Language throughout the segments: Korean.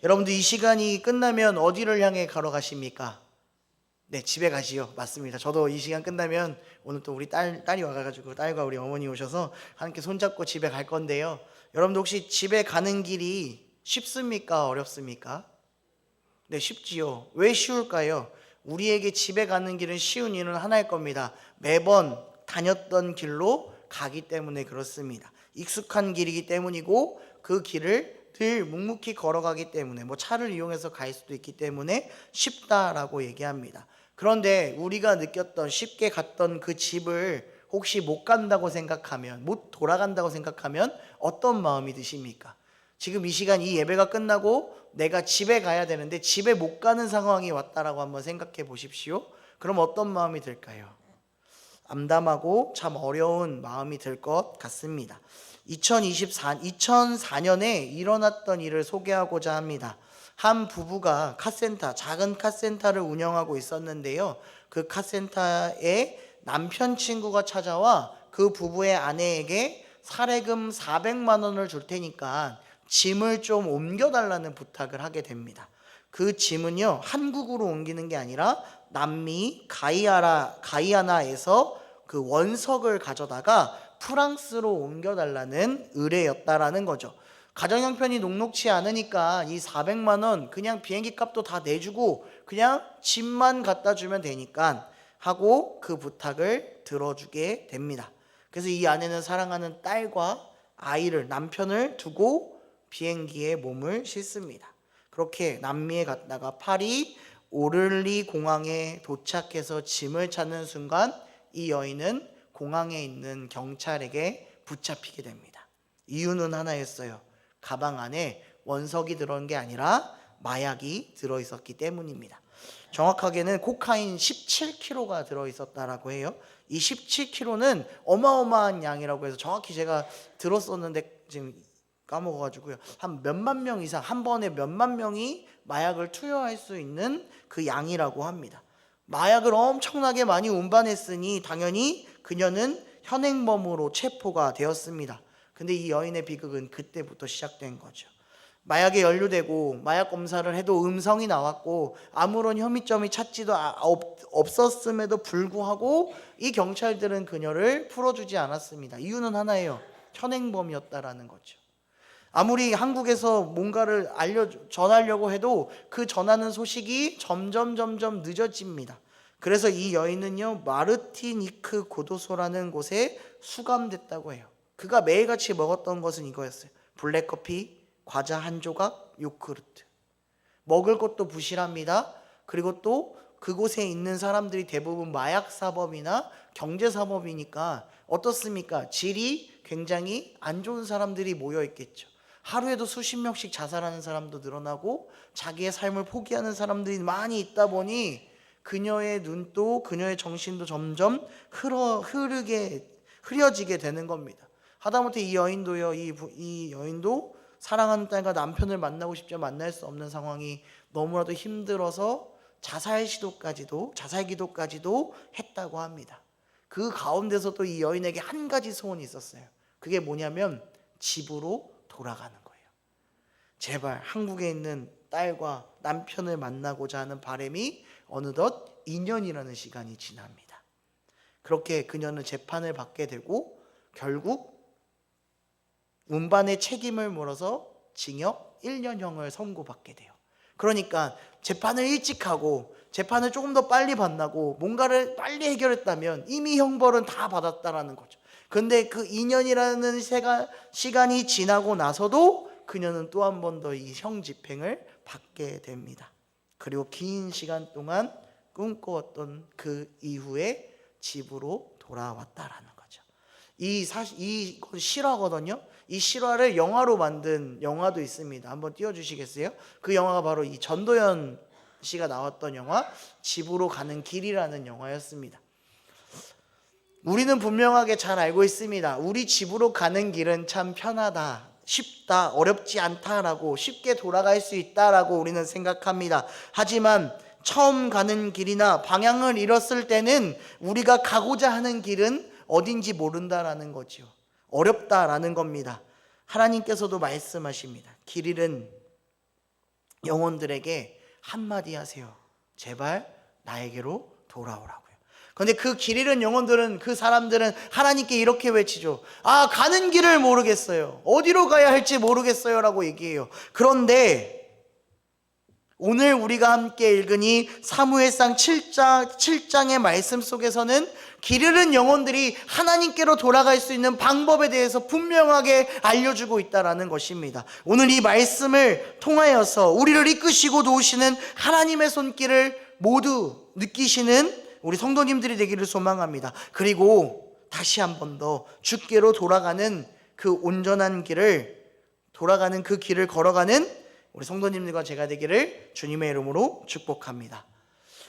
여러분들 이 시간이 끝나면 어디를 향해 걸어가십니까? 네, 집에 가시요. 맞습니다. 저도 이 시간 끝나면 오늘 또 우리 딸이 와가지고 딸과 우리 어머니 오셔서 함께 손잡고 집에 갈 건데요. 여러분들 혹시 집에 가는 길이 쉽습니까? 어렵습니까? 네, 쉽지요. 왜 쉬울까요? 우리에게 집에 가는 길은 쉬운 이유는 하나일 겁니다. 매번 다녔던 길로 가기 때문에 그렇습니다. 익숙한 길이기 때문이고 그 길을 늘 묵묵히 걸어가기 때문에 뭐 차를 이용해서 갈 수도 있기 때문에 쉽다라고 얘기합니다. 그런데 우리가 느꼈던 쉽게 갔던 그 집을 혹시 못 간다고 생각하면, 못 돌아간다고 생각하면 어떤 마음이 드십니까? 지금 이 시간 이 예배가 끝나고 내가 집에 가야 되는데 집에 못 가는 상황이 왔다라고 한번 생각해 보십시오. 그럼 어떤 마음이 들까요? 암담하고 참 어려운 마음이 들 것 같습니다. 2004년에 일어났던 일을 소개하고자 합니다. 한 부부가 카센터, 작은 카센터를 운영하고 있었는데요. 그 카센터에 남편 친구가 찾아와 그 부부의 아내에게 사례금 400만 원을 줄 테니까 짐을 좀 옮겨달라는 부탁을 하게 됩니다. 그 짐은요, 한국으로 옮기는 게 아니라 남미 가이아나에서 그 원석을 가져다가 프랑스로 옮겨달라는 의뢰였다라는 거죠. 가정 형편이 녹록치 않으니까 이 400만 원 그냥 비행기 값도 다 내주고 그냥 짐만 갖다 주면 되니까 하고 그 부탁을 들어주게 됩니다. 그래서 이 아내는 사랑하는 딸과 아이를, 남편을 두고 비행기에 몸을 싣습니다. 그렇게 남미에 갔다가 파리 오를리 공항에 도착해서 짐을 찾는 순간 이 여인은 공항에 있는 경찰에게 붙잡히게 됩니다. 이유는 하나였어요. 가방 안에 원석이 들어온 게 아니라 마약이 들어있었기 때문입니다. 정확하게는 코카인 17kg가 들어있었다라고 해요. 이 17kg는 어마어마한 양이라고 해서 정확히 제가 들었었는데 지금 까먹어가지고요. 한 몇만 명 이상, 한 번에 몇만 명이 마약을 투여할 수 있는 그 양이라고 합니다. 마약을 엄청나게 많이 운반했으니 당연히 그녀는 현행범으로 체포가 되었습니다. 근데 이 여인의 비극은 그때부터 시작된 거죠. 마약에 연루되고 마약 검사를 해도 음성이 나왔고 아무런 혐의점이 찾지도 없었음에도 불구하고 이 경찰들은 그녀를 풀어주지 않았습니다. 이유는 하나예요. 현행범이었다라는 거죠. 아무리 한국에서 뭔가를 전하려고 해도 그 전하는 소식이 점점 늦어집니다. 그래서 이 여인은요, 마르티니크 고도소라는 곳에 수감됐다고 해요. 그가 매일같이 먹었던 것은 이거였어요. 블랙커피, 과자 한 조각, 요구르트. 먹을 것도 부실합니다. 그리고 또 그곳에 있는 사람들이 대부분 마약사범이나 경제사범이니까 어떻습니까? 질이 굉장히 안 좋은 사람들이 모여 있겠죠. 하루에도 수십 명씩 자살하는 사람도 늘어나고 자기의 삶을 포기하는 사람들이 많이 있다 보니 그녀의 눈도 그녀의 정신도 점점 흐려지게 되는 겁니다. 하다못해 이 여인도요, 이 여인도 사랑하는 딸과 남편을 만나고 싶지만 만날 수 없는 상황이 너무나도 힘들어서 자살 기도까지도 했다고 합니다. 그 가운데서도 이 여인에게 한 가지 소원이 있었어요. 그게 뭐냐면 집으로 돌아가는 거예요. 제발 한국에 있는 딸과 남편을 만나고자 하는 바람이 어느덧 2년이라는 시간이 지납니다. 그렇게 그녀는 재판을 받게 되고 결국 운반의 책임을 물어서 징역 1년형을 선고받게 돼요. 그러니까 재판을 일찍 하고 재판을 조금 더 빨리 받나고 뭔가를 빨리 해결했다면 이미 형벌은 다 받았다라는 거죠. 근데 그 2년이라는 시간이 지나고 나서도 그녀는 또 한 번 더 이 형 집행을 받게 됩니다. 그리고 긴 시간 동안 꿈꿔왔던 그 이후에 집으로 돌아왔다라는 거죠. 이건 실화거든요. 이 실화를 영화로 만든 영화도 있습니다. 한번 띄워주시겠어요? 그 영화가 바로 이 전도연 씨가 나왔던 영화 집으로 가는 길이라는 영화였습니다. 우리는 분명하게 잘 알고 있습니다. 우리 집으로 가는 길은 참 편하다, 쉽다, 어렵지 않다라고, 쉽게 돌아갈 수 있다라고 우리는 생각합니다. 하지만 처음 가는 길이나 방향을 잃었을 때는 우리가 가고자 하는 길은 어딘지 모른다라는 거죠. 어렵다라는 겁니다. 하나님께서도 말씀하십니다. 길 잃은 영혼들에게 한마디 하세요. 제발 나에게로 돌아오라고요. 그런데 그 길 잃은 영혼들은, 그 사람들은 하나님께 이렇게 외치죠. 가는 길을 모르겠어요. 어디로 가야 할지 모르겠어요 라고 얘기해요. 그런데 오늘 우리가 함께 읽은 이 사무엘상 7장의 말씀 속에서는 길 잃은 영혼들이 하나님께로 돌아갈 수 있는 방법에 대해서 분명하게 알려주고 있다는 것입니다. 오늘 이 말씀을 통하여서 우리를 이끄시고 도우시는 하나님의 손길을 모두 느끼시는 우리 성도님들이 되기를 소망합니다. 그리고 다시 한 번 더 주께로 돌아가는 그 온전한 길을, 돌아가는 그 길을 걸어가는 우리 성도님들과 제가 되기를 주님의 이름으로 축복합니다.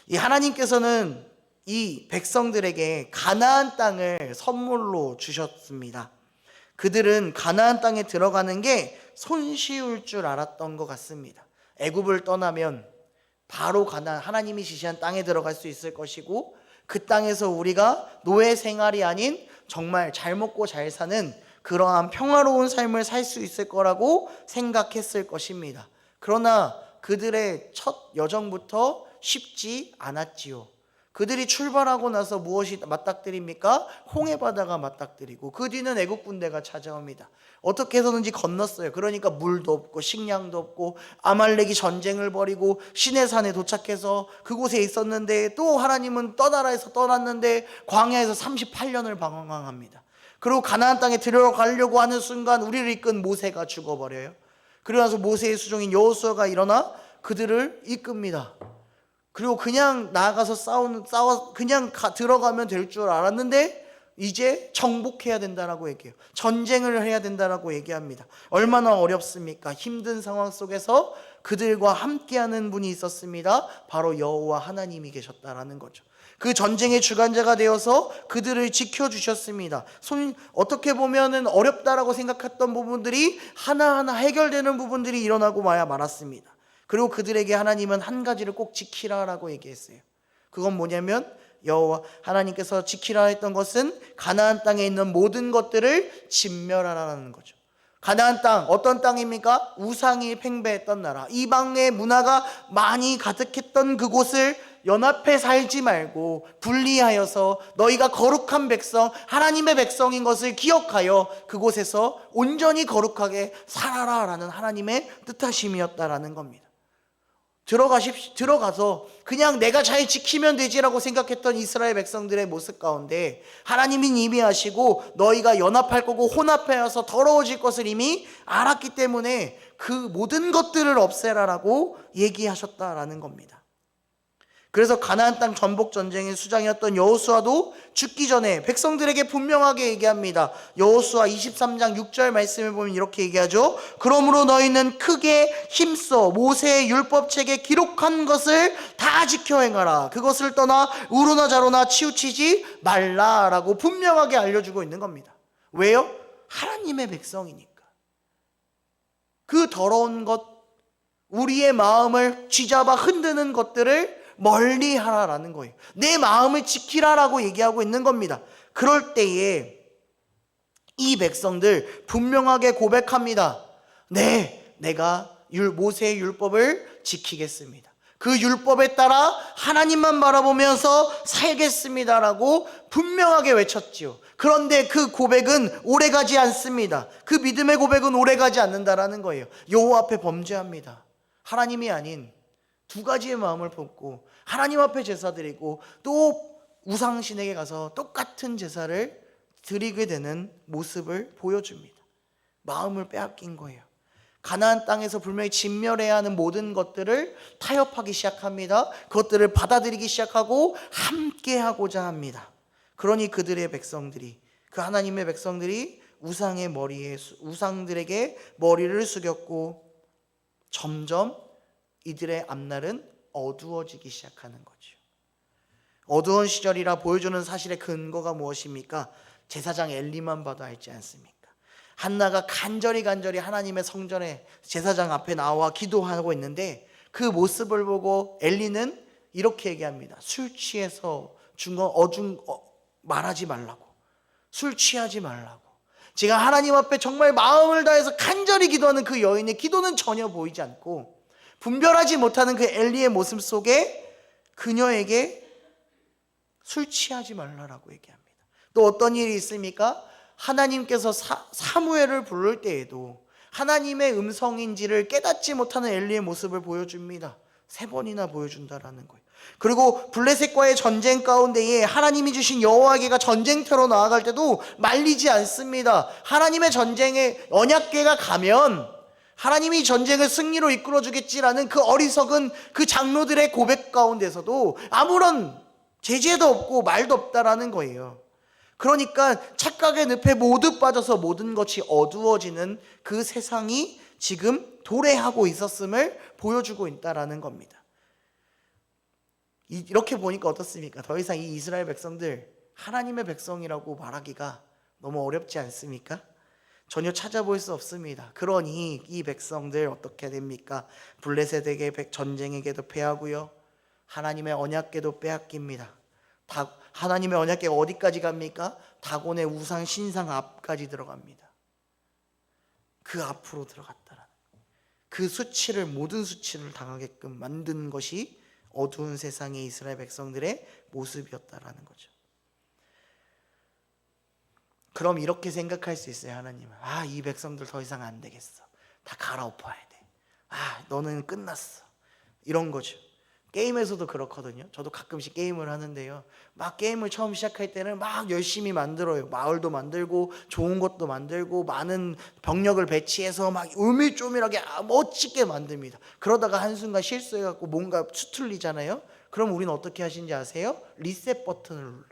이 하나님께서는 이 백성들에게 가나안 땅을 선물로 주셨습니다. 그들은 가나안 땅에 들어가는 게 손쉬울 줄 알았던 것 같습니다. 애굽을 떠나면 바로 하나님이 지시한 땅에 들어갈 수 있을 것이고, 그 땅에서 우리가 노예 생활이 아닌 정말 잘 먹고 잘 사는 그러한 평화로운 삶을 살 수 있을 거라고 생각했을 것입니다. 그러나 그들의 첫 여정부터 쉽지 않았지요. 그들이 출발하고 나서 무엇이 맞닥뜨립니까? 홍해바다가 맞닥뜨리고 그 뒤는 애국 군대가 찾아옵니다. 어떻게 해서든지 건넜어요. 그러니까 물도 없고 식량도 없고 아말렉이 전쟁을 벌이고 시내산에 도착해서 그곳에 있었는데, 또 하나님은 떠나라에서 떠났는데 광야에서 38년을 방황합니다. 그리고 가나안 땅에 들어가려고 하는 순간 우리를 이끈 모세가 죽어버려요. 그러고 나서 모세의 수종인 여호수아가 일어나 그들을 이끕니다. 그리고 그냥 나아가서 그냥 들어가면 될 줄 알았는데 이제 정복해야 된다라고 얘기해요. 전쟁을 해야 된다라고 얘기합니다. 얼마나 어렵습니까? 힘든 상황 속에서 그들과 함께하는 분이 있었습니다. 바로 여호와 하나님이 계셨다라는 거죠. 그 전쟁의 주관자가 되어서 그들을 지켜주셨습니다. 어떻게 보면은 어렵다라고 생각했던 부분들이 하나하나 해결되는 부분들이 일어나고 말았습니다. 그리고 그들에게 하나님은 한 가지를 꼭 지키라라고 얘기했어요. 그건 뭐냐면, 여호와 하나님께서 지키라 했던 것은 가나안 땅에 있는 모든 것들을 진멸하라는 거죠. 가나안 땅, 어떤 땅입니까? 우상이 팽배했던 나라, 이방의 문화가 많이 가득했던 그곳을 연합해 살지 말고 분리하여서 너희가 거룩한 백성, 하나님의 백성인 것을 기억하여 그곳에서 온전히 거룩하게 살아라 라는 하나님의 뜻하심이었다라는 겁니다. 들어가서 그냥 내가 잘 지키면 되지라고 생각했던 이스라엘 백성들의 모습 가운데 하나님이 이미 아시고 너희가 연합할 거고 혼합하여서 더러워질 것을 이미 알았기 때문에 그 모든 것들을 없애라라고 얘기하셨다라는 겁니다. 그래서 가나안 땅 전복 전쟁의 수장이었던 여호수아도 죽기 전에 백성들에게 분명하게 얘기합니다. 여호수아 23장 6절 말씀을 보면 이렇게 얘기하죠. 그러므로 너희는 크게 힘써 모세의 율법책에 기록한 것을 다 지켜 행하라. 그것을 떠나 우로나 좌로나 치우치지 말라라고 분명하게 알려주고 있는 겁니다. 왜요? 하나님의 백성이니까. 그 더러운 것, 우리의 마음을 쥐잡아 흔드는 것들을 멀리 하라라는 거예요. 내 마음을 지키라라고 얘기하고 있는 겁니다. 그럴 때에 이 백성들 분명하게 고백합니다. 네, 내가 모세의 율법을 지키겠습니다. 그 율법에 따라 하나님만 바라보면서 살겠습니다라고 분명하게 외쳤지요. 그런데 그 고백은 오래가지 않습니다. 그 믿음의 고백은 오래가지 않는다라는 거예요. 여호와 앞에 범죄합니다. 하나님이 아닌 두 가지의 마음을 품고 하나님 앞에 제사 드리고 또 우상신에게 가서 똑같은 제사를 드리게 되는 모습을 보여줍니다. 마음을 빼앗긴 거예요. 가나안 땅에서 분명히 진멸해야 하는 모든 것들을 타협하기 시작합니다. 그것들을 받아들이기 시작하고 함께하고자 합니다. 그러니 그들의 백성들이, 그 하나님의 백성들이 우상들에게 머리를 숙였고 점점 이들의 앞날은 어두워지기 시작하는 거죠. 어두운 시절이라 보여주는 사실의 근거가 무엇입니까? 제사장 엘리만 봐도 알지 않습니까? 한나가 간절히 하나님의 성전에 제사장 앞에 나와 기도하고 있는데 그 모습을 보고 엘리는 이렇게 얘기합니다. 술 취해서 말하지 말라고, 술 취하지 말라고. 제가 하나님 앞에 정말 마음을 다해서 간절히 기도하는 그 여인의 기도는 전혀 보이지 않고 분별하지 못하는 그 엘리의 모습 속에 그녀에게 술 취하지 말라라고 얘기합니다. 또 어떤 일이 있습니까? 하나님께서 사무엘을 부를 때에도 하나님의 음성인지를 깨닫지 못하는 엘리의 모습을 보여줍니다. 3번이나 보여준다라는 거예요. 그리고 블레셋과의 전쟁 가운데에 하나님이 주신 여호와께가 전쟁터로 나아갈 때도 말리지 않습니다. 하나님의 전쟁에 언약궤가 가면 하나님이 전쟁을 승리로 이끌어 주겠지라는 그 어리석은 그 장로들의 고백 가운데서도 아무런 제재도 없고 말도 없다라는 거예요. 그러니까 착각의 늪에 모두 빠져서 모든 것이 어두워지는 그 세상이 지금 도래하고 있었음을 보여주고 있다라는 겁니다. 이렇게 보니까 어떻습니까? 더 이상 이 이스라엘 백성들 하나님의 백성이라고 말하기가 너무 어렵지 않습니까? 전혀 찾아볼 수 없습니다. 그러니 이 백성들 어떻게 됩니까? 블레셋에게 전쟁에게도 패하고요, 하나님의 언약궤도 빼앗깁니다. 하나님의 언약궤가 어디까지 갑니까? 다곤의 우상 신상 앞까지 들어갑니다. 그 앞으로 들어갔다라는, 그 수치를, 모든 수치를 당하게끔 만든 것이 어두운 세상의 이스라엘 백성들의 모습이었다라는 거죠. 그럼 이렇게 생각할 수 있어요. 하나님은 이 백성들 더 이상 안 되겠어, 다 갈아엎어야 돼, 너는 끝났어, 이런 거죠. 게임에서도 그렇거든요. 저도 가끔씩 게임을 하는데요, 막 게임을 처음 시작할 때는 막 열심히 만들어요. 마을도 만들고 좋은 것도 만들고 많은 병력을 배치해서 막 울밀조밀하게 멋지게 만듭니다. 그러다가 한순간 실수해갖고 뭔가 수틀리잖아요. 그럼 우리는 어떻게 하시는지 아세요? 리셋 버튼을 눌러요.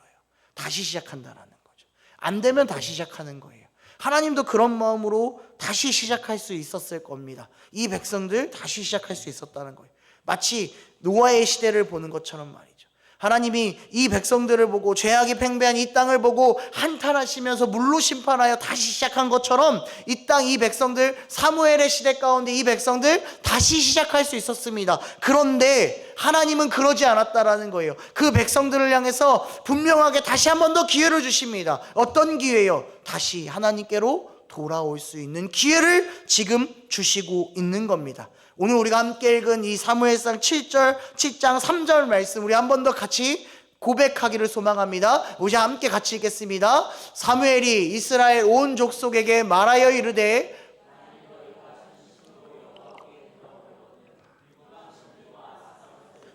다시 시작한다라는 거죠. 안 되면 다시 시작하는 거예요. 하나님도 그런 마음으로 다시 시작할 수 있었을 겁니다. 이 백성들 다시 시작할 수 있었다는 거예요. 마치 노아의 시대를 보는 것처럼 말이죠. 하나님이 이 백성들을 보고 죄악이 팽배한 이 땅을 보고 한탄하시면서 물로 심판하여 다시 시작한 것처럼 이 땅, 이 백성들, 사무엘의 시대 가운데 이 백성들 다시 시작할 수 있었습니다. 그런데 하나님은 그러지 않았다라는 거예요. 그 백성들을 향해서 분명하게 다시 한 번 더 기회를 주십니다. 어떤 기회요? 다시 하나님께로 돌아올 수 있는 기회를 지금 주시고 있는 겁니다. 오늘 우리가 함께 읽은 이 사무엘상 7장 3절 말씀, 우리 한 번 더 같이 고백하기를 소망합니다. 우리 함께 같이 읽겠습니다. 사무엘이 이스라엘 온 족속에게 말하여 이르되,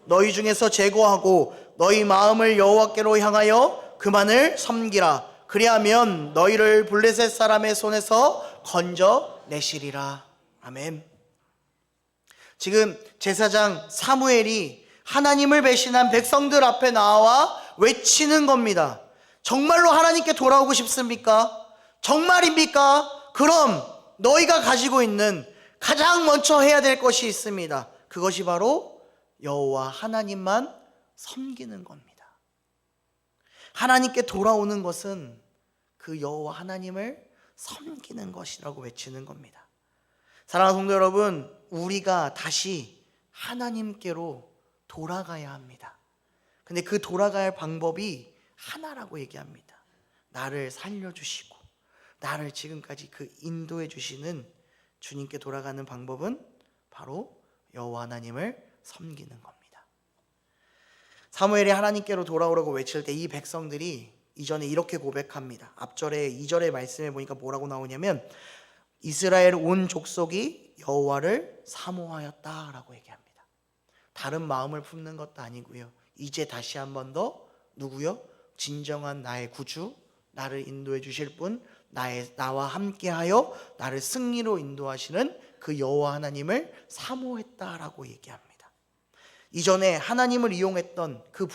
너희 중에서 제거하고 너희 마음을 여호와께로 향하여 그만을 섬기라. 그리하면 너희를 블레셋 사람의 손에서 건져내시리라. 아멘. 지금 제사장 사무엘이 하나님을 배신한 백성들 앞에 나와 외치는 겁니다. 정말로 하나님께 돌아오고 싶습니까? 정말입니까? 그럼 너희가 가지고 있는 가장 먼저 해야 될 것이 있습니다. 그것이 바로 여호와 하나님만 섬기는 겁니다. 하나님께 돌아오는 것은 그 여호와 하나님을 섬기는 것이라고 외치는 겁니다. 사랑하는 성도 여러분, 우리가 다시 하나님께로 돌아가야 합니다. 근데 그 돌아가야 할 방법이 하나라고 얘기합니다. 나를 살려주시고 나를 지금까지 그 인도해 주시는 주님께 돌아가는 방법은 바로 여호와 하나님을 섬기는 겁니다. 사무엘이 하나님께로 돌아오라고 외칠 때 이 백성들이 이전에 이렇게 고백합니다. 앞절에 2절의 말씀에 보니까 뭐라고 나오냐면, 이스라엘 온 족속이 여호와를 사모하였다라고 얘기합니다. 다른 마음을 품는 것도 아니고요, 이제 다시 한 번 더 누구요? 진정한 나의 구주, 나를 인도해 주실 분, 나와 함께하여 나를 승리로 인도하시는 그 여호와 하나님을 사모했다라고 얘기합니다. 이전에 하나님을 이용했던 그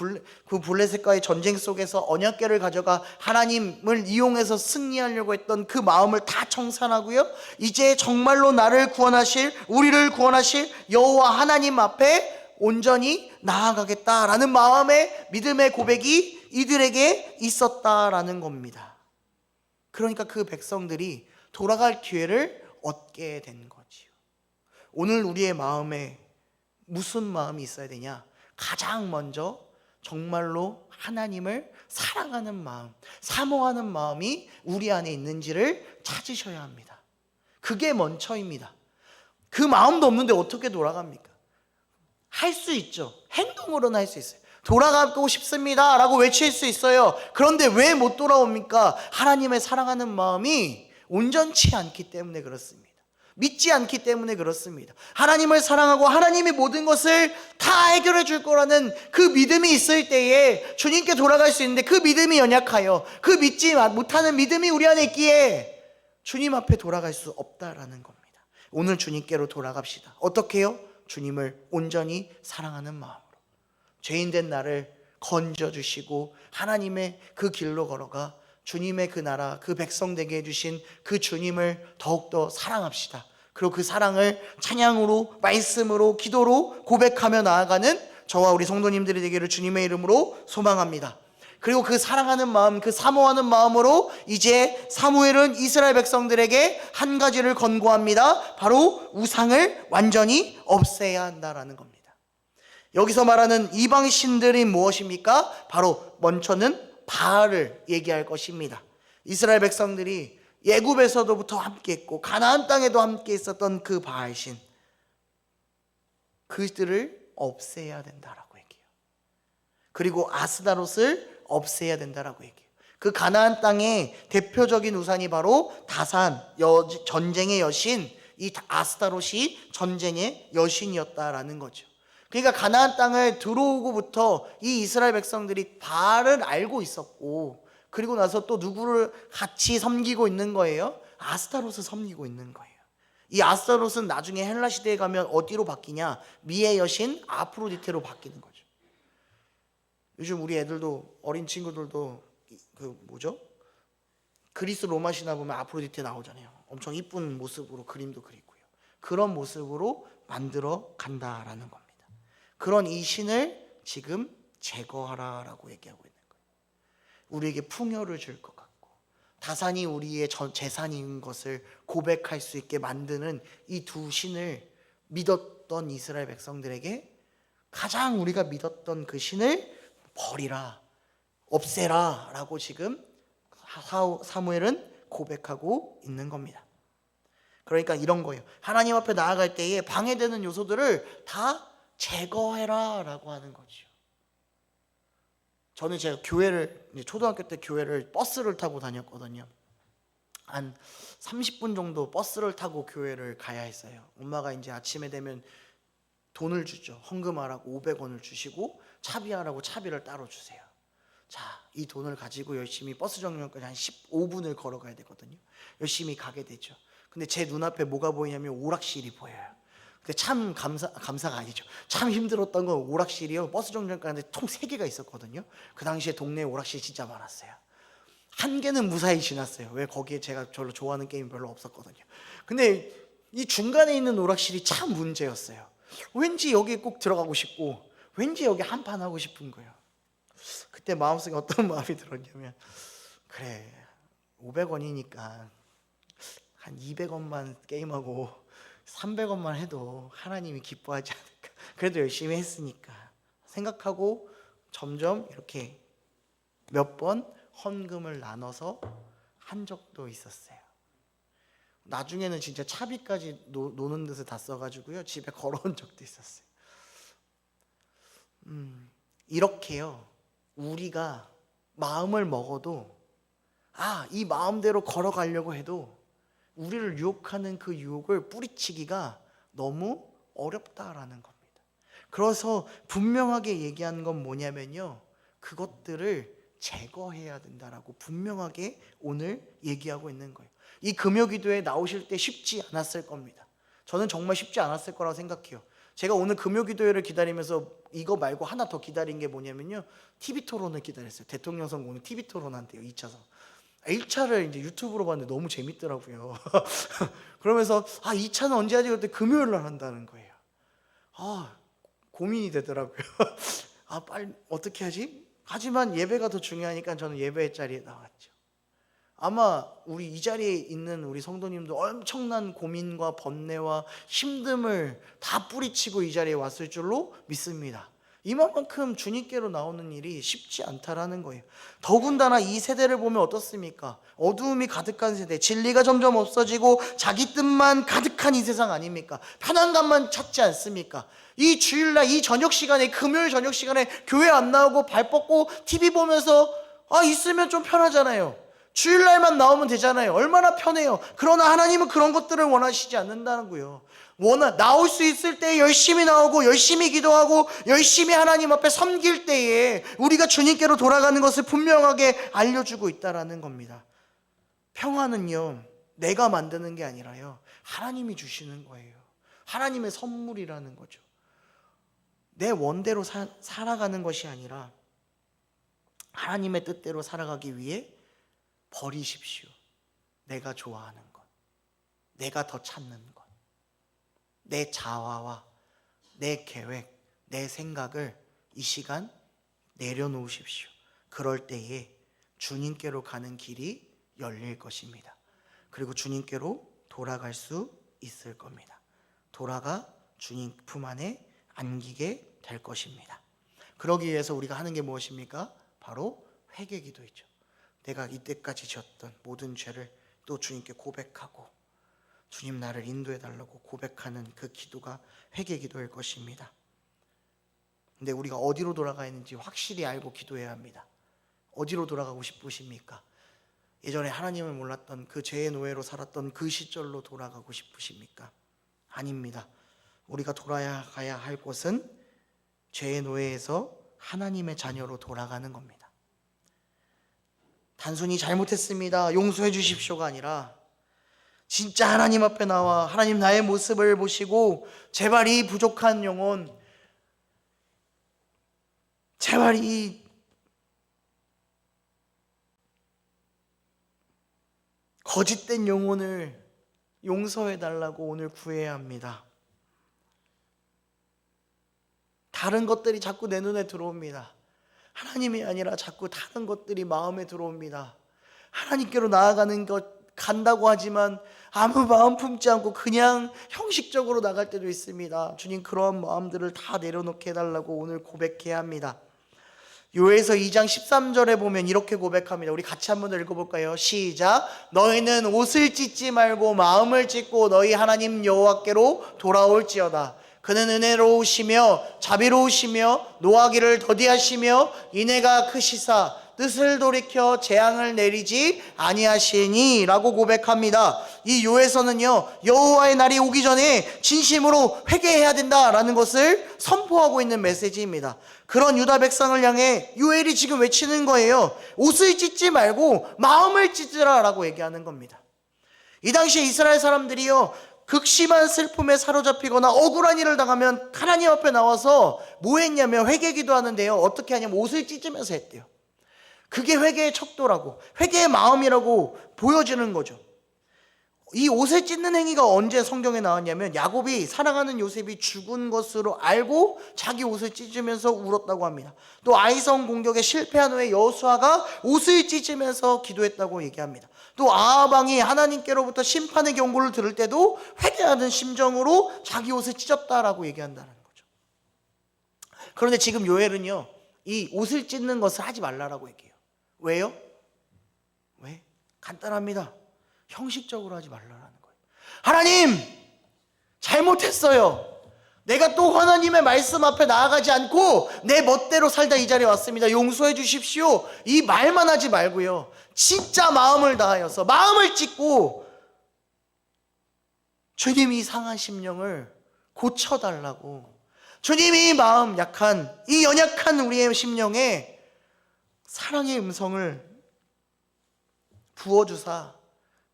블레셋과의 전쟁 속에서 언약궤를 가져가 하나님을 이용해서 승리하려고 했던 그 마음을 다 청산하고요, 이제 정말로 나를 구원하실, 우리를 구원하실 여호와 하나님 앞에 온전히 나아가겠다라는 마음의 믿음의 고백이 이들에게 있었다라는 겁니다. 그러니까 그 백성들이 돌아갈 기회를 얻게 된 거지요. 오늘 우리의 마음에 무슨 마음이 있어야 되냐? 가장 먼저 정말로 하나님을 사랑하는 마음, 사모하는 마음이 우리 안에 있는지를 찾으셔야 합니다. 그게 먼저입니다. 그 마음도 없는데 어떻게 돌아갑니까? 할 수 있죠. 행동으로는 할 수 있어요. 돌아가고 싶습니다 라고 외칠 수 있어요. 그런데 왜 못 돌아옵니까? 하나님을 사랑하는 마음이 온전치 않기 때문에 그렇습니다. 믿지 않기 때문에 그렇습니다. 하나님을 사랑하고 하나님이 모든 것을 다 해결해 줄 거라는 그 믿음이 있을 때에 주님께 돌아갈 수 있는데, 그 믿음이 연약하여 그 믿지 못하는 믿음이 우리 안에 있기에 주님 앞에 돌아갈 수 없다라는 겁니다. 오늘 주님께로 돌아갑시다. 어떻게 해요? 주님을 온전히 사랑하는 마음으로 죄인된 나를 건져주시고 하나님의 그 길로 걸어가 주님의 그 나라, 그 백성 되게 해주신 그 주님을 더욱더 사랑합시다. 그리고 그 사랑을 찬양으로, 말씀으로, 기도로 고백하며 나아가는 저와 우리 성도님들이 되기를 주님의 이름으로 소망합니다. 그리고 그 사랑하는 마음, 그 사모하는 마음으로 이제 사무엘은 이스라엘 백성들에게 한 가지를 권고합니다. 바로 우상을 완전히 없애야 한다라는 겁니다. 여기서 말하는 이방 신들이 무엇입니까? 바로 먼저는 바알을 얘기할 것입니다. 이스라엘 백성들이 애굽에서도부터 함께 했고 가나안 땅에도 함께 있었던 그 바알신, 그들을 없애야 된다라고 얘기해요. 그리고 아스다롯을 없애야 된다라고 얘기해요. 그 가나안 땅의 대표적인 우상이 바로 다산, 전쟁의 여신, 이 아스다롯이 전쟁의 여신이었다라는 거죠. 그러니까 가나안 땅을 들어오고부터 이 이스라엘 백성들이 바알을 알고 있었고, 그리고 나서 또 누구를 같이 섬기고 있는 거예요? 아스타롯을 섬기고 있는 거예요. 이 아스타롯은 나중에 헬라 시대에 가면 어디로 바뀌냐? 미의 여신 아프로디테로 바뀌는 거죠. 요즘 우리 애들도, 어린 친구들도 그리스 로마 신화 보면 아프로디테 나오잖아요. 엄청 이쁜 모습으로 그림도 그리고요. 그런 모습으로 만들어 간다라는 겁니다. 그런 이 신을 지금 제거하라라고 얘기하고 있는 거예요. 우리에게 풍요를 줄 것 같고 다산이 우리의 재산인 것을 고백할 수 있게 만드는 이 두 신을 믿었던 이스라엘 백성들에게 가장 우리가 믿었던 그 신을 버리라, 없애라 라고 지금 사무엘은 고백하고 있는 겁니다. 그러니까 이런 거예요. 하나님 앞에 나아갈 때에 방해되는 요소들을 다 제거해라 라고 하는 거죠. 저는 제가 교회를, 초등학교 때 교회를 버스를 타고 다녔거든요. 한 30분 정도 버스를 타고 교회를 가야 했어요. 엄마가 이제 아침에 되면 돈을 주죠. 헌금하라고 500원을 주시고 차비하라고 차비를 따로 주세요. 자, 이 돈을 가지고 열심히 버스 정류장까지 한 15분을 걸어가야 되거든요. 열심히 가게 되죠. 근데 제 눈앞에 뭐가 보이냐면 오락실이 보여요. 근데 참 감사가 아니죠. 참 힘들었던 건 오락실이요. 버스 정류장 가는데 총 3개가 있었거든요. 그 당시에 동네에 오락실 진짜 많았어요. 한 개는 무사히 지났어요. 왜? 거기에 제가 별로 좋아하는 게임이 별로 없었거든요. 근데 이 중간에 있는 오락실이 참 문제였어요. 왠지 여기에 꼭 들어가고 싶고 왠지 여기 한판 하고 싶은 거예요. 그때 마음속에 어떤 마음이 들었냐면, 그래 500원이니까 한 200원만 게임하고 300원만 해도 하나님이 기뻐하지 않을까, 그래도 열심히 했으니까 생각하고 점점 이렇게 몇 번 헌금을 나눠서 한 적도 있었어요. 나중에는 진짜 차비까지 노는 듯을 다 써가지고요 집에 걸어온 적도 있었어요. 이렇게요 우리가 마음을 먹어도 이 마음대로 걸어가려고 해도 우리를 유혹하는 그 유혹을 뿌리치기가 너무 어렵다라는 겁니다. 그래서 분명하게 얘기한 건 뭐냐면요, 그것들을 제거해야 된다라고 분명하게 오늘 얘기하고 있는 거예요. 이 금요기도에 나오실 때 쉽지 않았을 겁니다. 저는 정말 쉽지 않았을 거라고 생각해요. 제가 오늘 금요기도회를 기다리면서 이거 말고 하나 더 기다린 게 뭐냐면요, TV토론을 기다렸어요. 대통령 선거 오늘 TV토론 한대요. 2차선 1차를 이제 유튜브로 봤는데 너무 재밌더라고요. 그러면서 2차는 언제 하지? 그때 금요일 날 한다는 거예요. 고민이 되더라고요. 빨리 어떻게 하지? 하지만 예배가 더 중요하니까 저는 예배 자리에 나왔죠. 아마 우리 이 자리에 있는 우리 성도님도 엄청난 고민과 번뇌와 힘듦을 다 뿌리치고 이 자리에 왔을 줄로 믿습니다. 이만큼 주님께로 나오는 일이 쉽지 않다라는 거예요. 더군다나 이 세대를 보면 어떻습니까? 어두움이 가득한 세대, 진리가 점점 없어지고 자기 뜻만 가득한 이 세상 아닙니까? 편안감만 찾지 않습니까? 이 주일날 이 저녁 시간에, 금요일 저녁 시간에 교회 안 나오고 발 뻗고 TV 보면서 있으면 좀 편하잖아요. 주일날만 나오면 되잖아요. 얼마나 편해요. 그러나 하나님은 그런 것들을 원하시지 않는다는 거예요. 나올 수 있을 때 열심히 나오고 열심히 기도하고 열심히 하나님 앞에 섬길 때에 우리가 주님께로 돌아가는 것을 분명하게 알려주고 있다라는 겁니다. 평화는요, 내가 만드는 게 아니라요, 하나님이 주시는 거예요. 하나님의 선물이라는 거죠. 내 원대로 살아가는 것이 아니라 하나님의 뜻대로 살아가기 위해 버리십시오. 내가 좋아하는 것, 내가 더 찾는 것, 내 자화와 내 계획, 내 생각을 이 시간 내려놓으십시오. 그럴 때에 주님께로 가는 길이 열릴 것입니다. 그리고 주님께로 돌아갈 수 있을 겁니다. 돌아가 주님 품 안에 안기게 될 것입니다. 그러기 위해서 우리가 하는 게 무엇입니까? 바로 회개 기도이죠. 내가 이때까지 지었던 모든 죄를 또 주님께 고백하고 주님 나를 인도해 달라고 고백하는 그 기도가 회개 기도일 것입니다. 근데 우리가 어디로 돌아가 있는지 확실히 알고 기도해야 합니다. 어디로 돌아가고 싶으십니까? 예전에 하나님을 몰랐던 그 죄의 노예로 살았던 그 시절로 돌아가고 싶으십니까? 아닙니다. 우리가 돌아가야 할 곳은 죄의 노예에서 하나님의 자녀로 돌아가는 겁니다. 단순히 잘못했습니다, 용서해 주십시오가 아니라 진짜 하나님 앞에 나와 하나님 나의 모습을 보시고 제발 이 부족한 영혼, 제발 이 거짓된 영혼을 용서해 달라고 오늘 구해야 합니다. 다른 것들이 자꾸 내 눈에 들어옵니다. 하나님이 아니라 자꾸 다른 것들이 마음에 들어옵니다. 하나님께로 나아가는 것 간다고 하지만 아무 마음 품지 않고 그냥 형식적으로 나갈 때도 있습니다. 주님, 그러한 마음들을 다 내려놓게 해달라고 오늘 고백해야 합니다. 요에서 2장 13절에 보면 이렇게 고백합니다. 우리 같이 한번 읽어볼까요? 시작. 너희는 옷을 찢지 말고 마음을 찢고 너희 하나님 여호와께로 돌아올지어다. 그는 은혜로우시며 자비로우시며 노하기를 더디하시며 인애가 크시사 뜻을 돌이켜 재앙을 내리지 아니하시니 라고 고백합니다. 이 요에서는요, 여호와의 날이 오기 전에 진심으로 회개해야 된다라는 것을 선포하고 있는 메시지입니다. 그런 유다 백성을 향해 요엘이 지금 외치는 거예요. 옷을 찢지 말고 마음을 찢으라 라고 얘기하는 겁니다. 이 당시에 이스라엘 사람들이요, 극심한 슬픔에 사로잡히거나 억울한 일을 당하면 하나님 앞에 나와서 뭐 했냐면 회개 기도하는데요, 어떻게 하냐면 옷을 찢으면서 했대요. 그게 회개의 척도라고, 회개의 마음이라고 보여지는 거죠. 이 옷을 찢는 행위가 언제 성경에 나왔냐면 야곱이 사랑하는 요셉이 죽은 것으로 알고 자기 옷을 찢으면서 울었다고 합니다. 또 아이성 공격에 실패한 후에 여호수아가 옷을 찢으면서 기도했다고 얘기합니다. 또 아합 왕이 하나님께로부터 심판의 경고를 들을 때도 회개하는 심정으로 자기 옷을 찢었다라고 얘기한다는 거죠. 그런데 지금 요엘은요, 이 옷을 찢는 것을 하지 말라라고 얘기해요. 왜요? 왜? 간단합니다. 형식적으로 하지 말라는 거예요. 하나님, 잘못했어요. 내가 또 하나님의 말씀 앞에 나아가지 않고 내 멋대로 살다 이 자리에 왔습니다. 용서해 주십시오. 이 말만 하지 말고요, 진짜 마음을 다하여서 마음을 찢고 주님이 상한 심령을 고쳐달라고, 주님이 마음 약한 이 연약한 우리의 심령에 사랑의 음성을 부어주사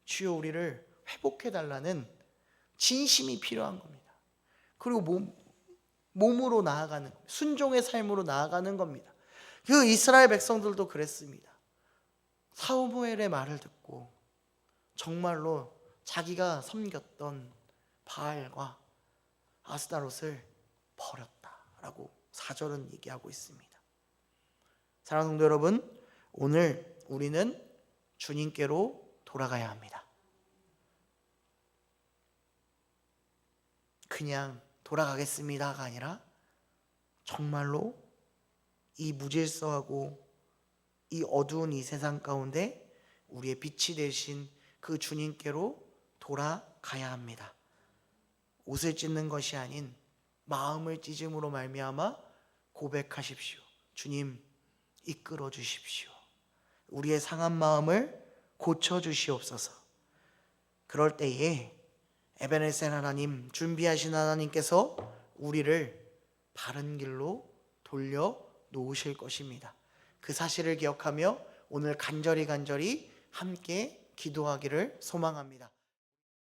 주여 우리를 회복해달라는 진심이 필요한 겁니다. 그리고 몸으로 나아가는, 순종의 삶으로 나아가는 겁니다. 그 이스라엘 백성들도 그랬습니다. 사무엘의 말을 듣고 정말로 자기가 섬겼던 바알과 아스타롯을 버렸다라고 4절은 얘기하고 있습니다. 사랑하는 성도 여러분, 오늘 우리는 주님께로 돌아가야 합니다. 그냥 돌아가겠습니다가 아니라 정말로 이 무질서하고 이 어두운 이 세상 가운데 우리의 빛이 되신 그 주님께로 돌아가야 합니다. 옷을 찢는 것이 아닌 마음을 찢음으로 말미암아 고백하십시오. 주님, 이끌어 주십시오. 우리의 상한 마음을 고쳐 주시옵소서. 그럴 때에 에베네셀 하나님, 준비하신 하나님께서 우리를 바른 길로 돌려 놓으실 것입니다. 그 사실을 기억하며 오늘 간절히 함께 기도하기를 소망합니다.